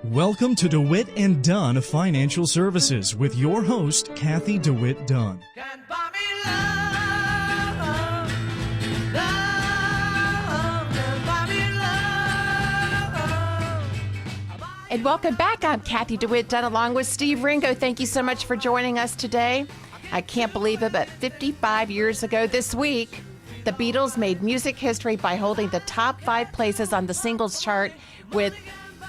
Welcome to DeWitt and Dunn Financial Services with your host, Cathy DeWitt Dunn. Can't buy me love, love, can't buy me love. And welcome back. I'm Cathy DeWitt Dunn along with Steve Ringo. Thank you so much for joining us today. I can't believe it, but 55 years ago this week, the Beatles made music history by holding the top 5 places on the singles chart with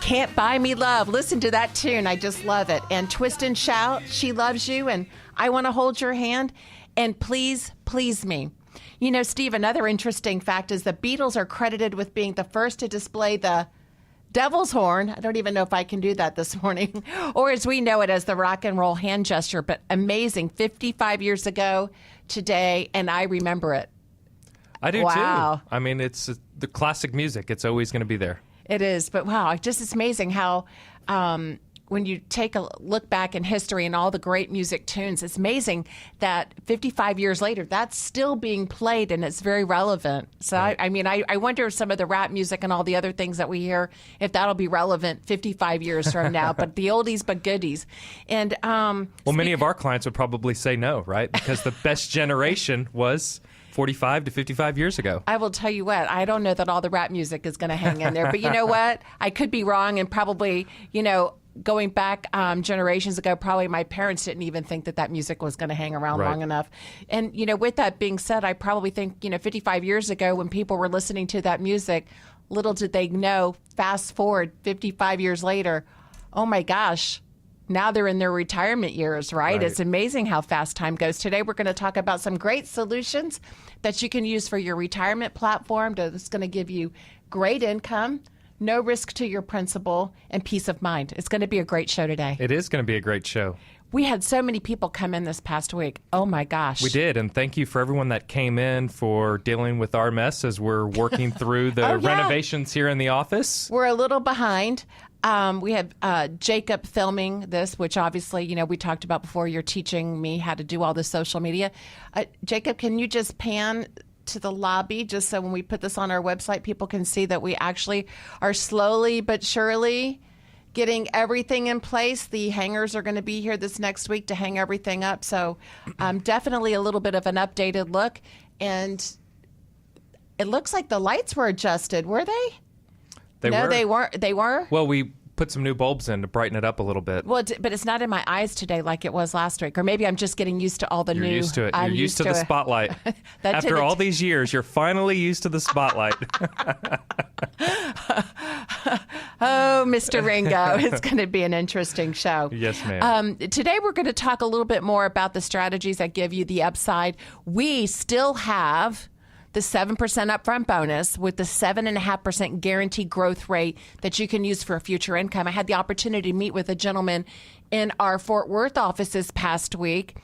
Can't Buy Me Love. Listen to that tune. I just love it. And Twist and Shout, She Loves You, and I Want to Hold Your Hand, and Please, Please Me. You know, Steve, another interesting fact is the Beatles are credited with being the first to display the devil's horn. I don't even know if I can do that this morning. Or as we know it as the rock and roll hand gesture. But amazing, 55 years ago today, and I remember it. I do Wow. too. I mean, it's the classic music. It's always going to be there. It is, but wow, it's amazing how when you take a look back in history and all the great music tunes, it's amazing that 55 years later, that's still being played and it's very relevant. So, Right. I wonder if some of the rap music and all the other things that we hear, if that'll be relevant 55 years from now, but the oldies but goodies. And well, many of our clients would probably say no, right? Because the best generation was 45 to 55 years ago. I will tell you what, I don't know that all the rap music is going to hang in there, but you know what? I could be wrong, and probably, going back generations ago, probably my parents didn't even think that music was going to hang around Right. long enough. And, with that being said, I probably think, 55 years ago when people were listening to that music, little did they know, fast forward 55 years later, oh my gosh, now they're in their retirement years, right? It's amazing how fast time goes. Today, we're going to talk about some great solutions that you can use for your retirement platform that's going to give you great income, no risk to your principal, and peace of mind. It's going to be a great show today. It is going to be a great show. We had so many people come in this past week. Oh, my gosh. We did, and thank you for everyone that came in for dealing with our mess as we're working through the renovations here in the office. We're a little behind. We have Jacob filming this, which obviously, we talked about before. You're teaching me how to do all the social media. Jacob, can you just pan to the lobby just so when we put this on our website, people can see that we actually are slowly but surely getting everything in place. The hangers are going to be here this next week to hang everything up. So definitely a little bit of an updated look. And it looks like the lights were adjusted. Were they? No, they weren't. They were? Well, we put some new bulbs in to brighten it up a little bit. Well, but it's not in my eyes today like it was last week. Or maybe I'm just getting used to all the You're new... used to it. I'm You're used to the spotlight. After all these years, you're finally used to the spotlight. Oh, Mr. Ringo, it's going to be an interesting show. Yes, ma'am. Today, we're going to talk a little bit more about the strategies that give you the upside. We still have the 7% upfront bonus with the 7.5% guaranteed growth rate that you can use for a future income. I had the opportunity to meet with a gentleman in our Fort Worth office this past week,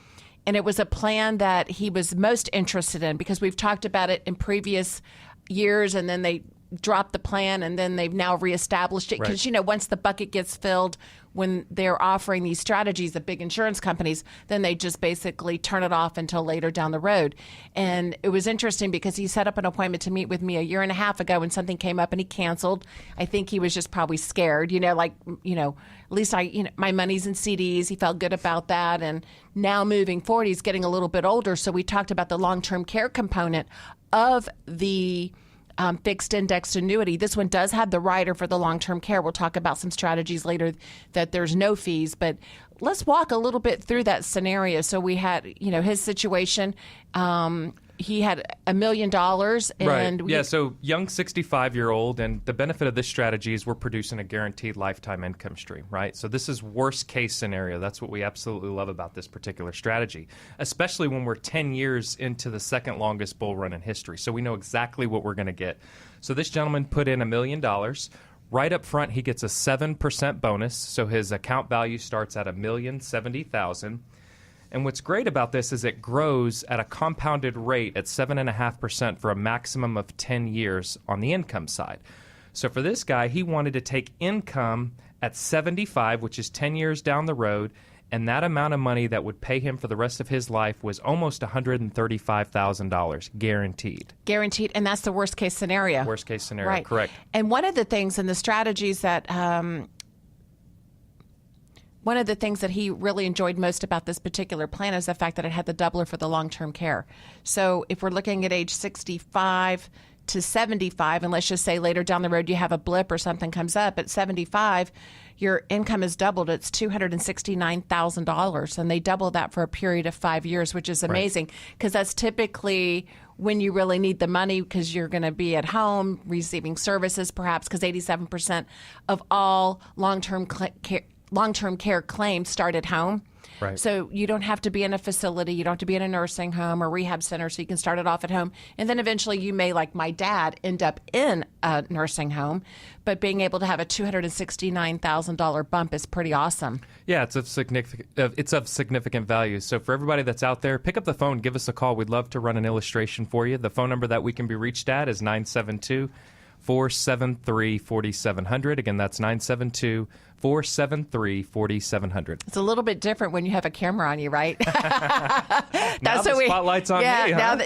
and it was a plan that he was most interested in because we've talked about it in previous years, and then they dropped the plan, and then they've now reestablished it because, Right. Once the bucket gets filled, when they're offering these strategies, the big insurance companies, then they just basically turn it off until later down the road. And it was interesting because he set up an appointment to meet with me a year and a half ago when something came up and he canceled. I think he was just probably scared, at least my money's in CDs. He felt good about that. And now moving forward, he's getting a little bit older. So we talked about the long-term care component of the fixed indexed annuity. This one does have the rider for the long-term care. We'll talk about some strategies later that there's no fees, but let's walk a little bit through that scenario. So we had, his situation. He had $1 million. And right. So young 65-year-old, and the benefit of this strategy is we're producing a guaranteed lifetime income stream, right? So this is worst case scenario. That's what we absolutely love about this particular strategy, especially when we're 10 years into the second longest bull run in history. So we know exactly what we're going to get. So this gentleman put in $1 million. Right up front, he gets a 7% bonus. So his account value starts at $1,070,000. And what's great about this is it grows at a compounded rate at 7.5% for a maximum of 10 years on the income side. So for this guy, he wanted to take income at 75, which is 10 years down the road, and that amount of money that would pay him for the rest of his life was almost $135,000 guaranteed. Guaranteed, and that's the worst case scenario. Worst case scenario, right. Correct. And one of the things in the strategies that one of the things that he really enjoyed most about this particular plan is the fact that it had the doubler for the long-term care. So if we're looking at age 65 to 75, and let's just say later down the road you have a blip or something comes up at 75, your income is doubled. It's $269,000, and they double that for a period of 5 years, which is amazing because that's typically when you really need the money because you're going to be at home receiving services, perhaps because 87% of all long-term care claims start at home. Right. So you don't have to be in a facility. You don't have to be in a nursing home or rehab center. So you can start it off at home. And then eventually you may, like my dad, end up in a nursing home. But being able to have a $269,000 bump is pretty awesome. Yeah, it's of significant value. So for everybody that's out there, pick up the phone, give us a call. We'd love to run an illustration for you. The phone number that we can be reached at is 972-473-4700. Again, that's 972-473-4700. It's a little bit different when you have a camera on you, right? Now the spotlight's on me, huh?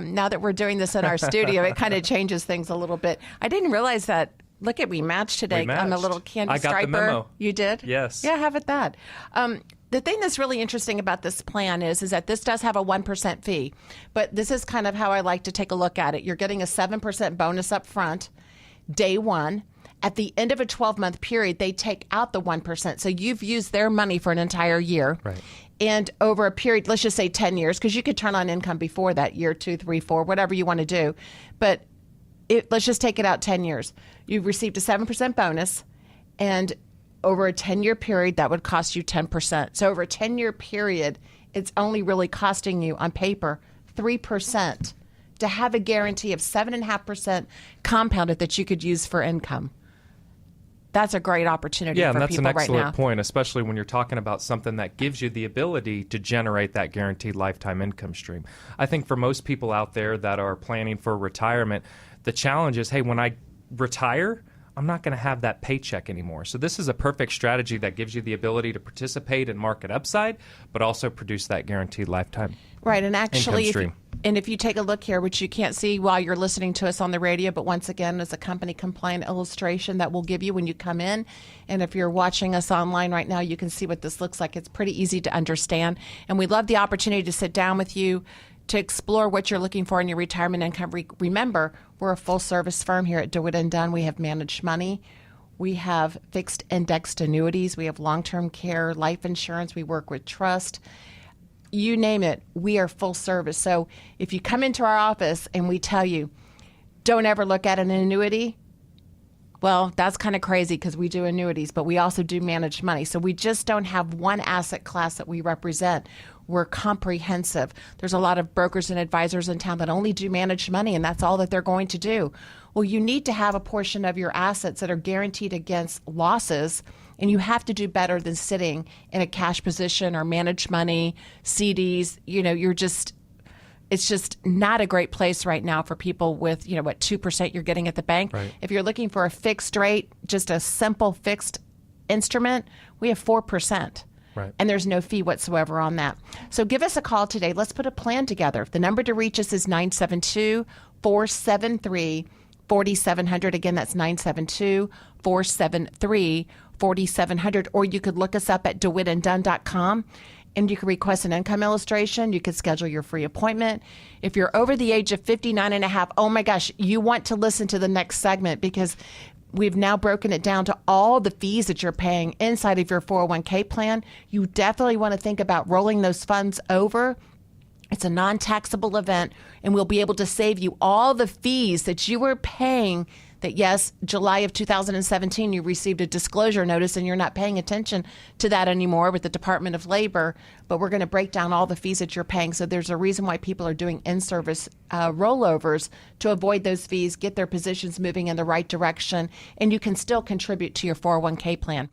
Now that we're doing this in our studio, it kind of changes things a little bit. I didn't realize that. Look at we matched today. We matched. I'm a little candy I got striper. the memo. You did? Yes. Yeah, have it that. The thing that's really interesting about this plan is that this does have a 1% fee, but this is kind of how I like to take a look at it. You're getting a 7% bonus up front, day one. At the end of a 12-month period, they take out the 1%. So you've used their money for an entire year. Right. And over a period, let's just say 10 years, because you could turn on income before that, year 2, 3, 4, whatever you want to do. But let's just take it out 10 years. You've received a 7% bonus, and over a 10-year period, that would cost you 10%. So over a 10-year period, it's only really costing you, on paper, 3% to have a guarantee of 7.5% compounded that you could use for income. That's a great opportunity for people right now. Yeah, and that's an excellent point, especially when you're talking about something that gives you the ability to generate that guaranteed lifetime income stream. I think for most people out there that are planning for retirement, the challenge is, hey, when I retire, I'm not going to have that paycheck anymore. So this is a perfect strategy that gives you the ability to participate in market upside, but also produce that guaranteed lifetime right. And actually, income stream. If you take a look here, which you can't see while you're listening to us on the radio, but once again, it's a company compliant illustration that we'll give you when you come in. And if you're watching us online right now, you can see what this looks like. It's pretty easy to understand. And we love the opportunity to sit down with you to explore what you're looking for in your retirement income. Remember, we're a full-service firm here at DeWitt Dunn. We have managed money. We have fixed indexed annuities. We have long-term care, life insurance. We work with trust. You name it, we are full service. So if you come into our office and we tell you, don't ever look at an annuity, well, that's kind of crazy because we do annuities, but we also do managed money. So we just don't have one asset class that we represent. We're comprehensive. There's a lot of brokers and advisors in town that only do managed money, and that's all that they're going to do. Well, you need to have a portion of your assets that are guaranteed against losses, and you have to do better than sitting in a cash position or managed money, CDs. It's just not a great place right now for people with, 2% you're getting at the bank. Right. If you're looking for a fixed rate, just a simple fixed instrument, we have 4%. Right. And there's no fee whatsoever on that. So give us a call today. Let's put a plan together. The number to reach us is 972-473-4700. Again, that's 972-473-4700. Or you could look us up at DeWittandDunn.com. And you can request an income illustration. You can schedule your free appointment. If you're over the age of 59 and a half, oh my gosh, you want to listen to the next segment because we've now broken it down to all the fees that you're paying inside of your 401k plan. You definitely want to think about rolling those funds over. It's a non-taxable event, and we'll be able to save you all the fees that you were paying that, yes, July of 2017, you received a disclosure notice and you're not paying attention to that anymore with the Department of Labor, but we're going to break down all the fees that you're paying. So there's a reason why people are doing in-service rollovers to avoid those fees, get their positions moving in the right direction, and you can still contribute to your 401k plan.